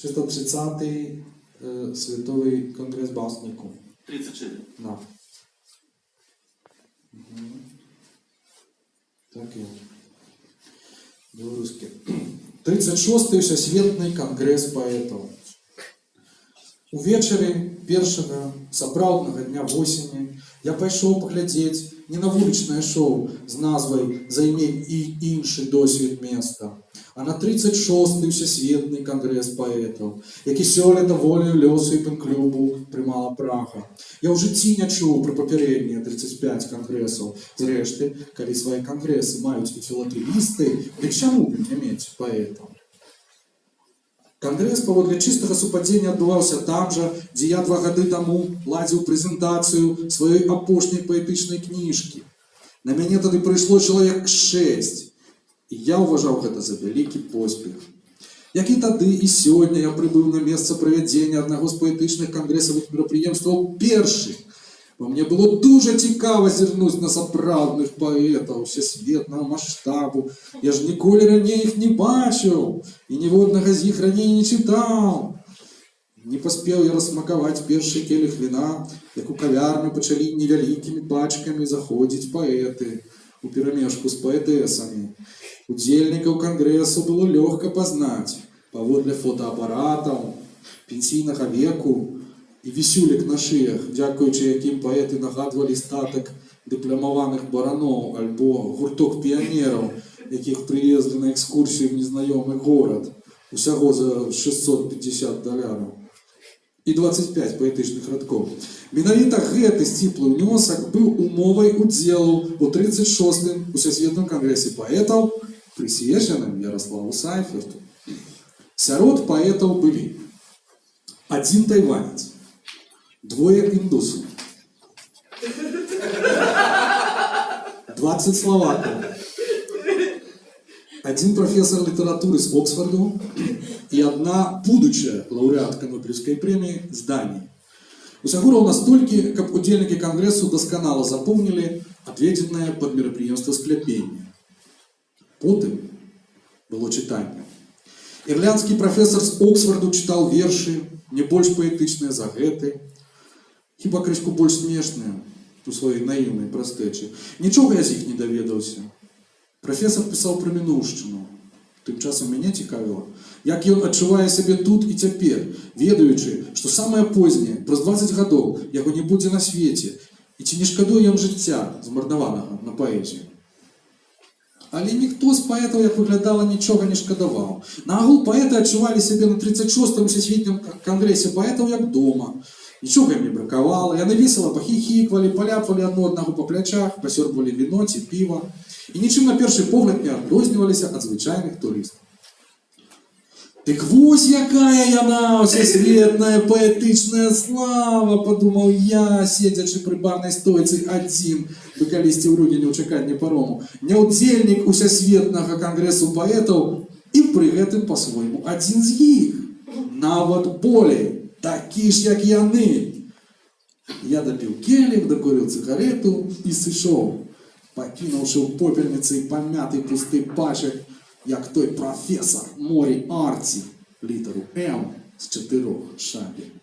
630-й Світовий конгрес басників. 36. Да. Угу. Так і белорусский. 36-й Всесветный конгрес поэтов. Увечері першага сапраўднага дня восені я пайшоў паглядзець не на вулічнае шоу з назвай «Займем і іншы досвід места», а на 36-й Всесветный конгрес поэтов, які сёлета волею лёсу і пэн-клубу прымала Прага. Я ў жыцці не чуў пра папярэднія 35 конгрэсаў. Зрэшты, калі свае конгрэсы маюць і філатэлісты, дык чаму б не мець паэтаў? Конгрес паводле чыстага супадзення адбываўся там жа, дзе я 2 гады таму ладзіў прэзентацыю сваёй апошняй паэтычнай кніжкі. На мяне тады прыйшло чалавек 6, і я ўважаў гэта за вялікі поспех. Як і тады, і сёння я прыбыў на месца правядзення аднаго з паэтычных кангрэсавых мерапрыемстваў першы. Бо мне было дуже цікава зірнуць на сапраўдных паэтаў всесветнага маштабу. Я ж ніколі раней іх не бачыў, і ніводнага з іх раней не чытаў. Не паспеў я расмакаваць першы келіх віна, як у кавярню пачалі невялікімі пачкамі заходзіць паэты у перамешку з паэтэсамі. Удзельнікаў кангрэсу было лёгка пазнаць паводле фотоапаратаў пенсійнага веку і вісюлек на шыях, дзякуючы якім паэты нагадвалі статак дыпламаваных бараноў альбо гурток піянераў, якіх прывезлі на экскурсію в незнаёмы горад усяго за $650 і 25 паэтычных радкоў. Менавіта гэты сціплы ўнёсак быў умовай удзелу ў 36-м Усесветным кангрэсе паэтаў, прысвечаным Ярославу Сайферту. Сярод паэтаў былі 1 тайванец, 2 індусаў, 20 словакаў, 1 профессор літаратуры з Оксфорду і 1 будучая лаўрэатка Нобелевскай прэміі з Даніі. Усяго роўна столькі, каб удзельнікі кангрэсу дасканала запомнілі адведзенае пад мерапрыемства скляпенне. Потым было чытанне. Ірландскі прафесор з Оксфорду чытаў вершы, не больш паэтычныя за гэты, хіба крышку больш смешныя у сваёй наіўнай прастэчы. Нічога я з іх не даведаўся. Прафесор пісаў пра мінуўшчыну. Тым часам мяне цікавіла, як ён адчувае сябе тут і цяпер, ведаючы, што самае познее, праз 20 гадоў, яго не будзе на свеце, і ці не шкадуе ён жыцця, змарнаванага на паэзію. Але ніхто з паэтаў, як выглядала, нічога не шкадаваў. Нагул паэты адчувалі сябе на 36-м Всесветным кангрэсе паэтаў як дома. Нічога ім не бракавала, яны весела пахіхіквалі, паляпвалі адно аднаго па плячах, пасёрбвалі віно ці піва і нічым на першы погляд не адрозніваліся ад звычайных турыстаў. Дык вось якая яна, всесветная паэтычная слава, падумаў я, седзячы пры барнай стойцы адзін, бы калісьці ў грудзені ў чаканні парому, няўдзельнік Усесветнага кангрэсу паэтаў і пры гэтым па-свойму адзін з іх, нават болей, такі ж, як яны. Я дапіў келіх, дакурыў цыгарету і сышоў, пакінуўшы ў попельніцы памяты пусты пачак, як той професор Морі Арці, літару М з 4 шабель.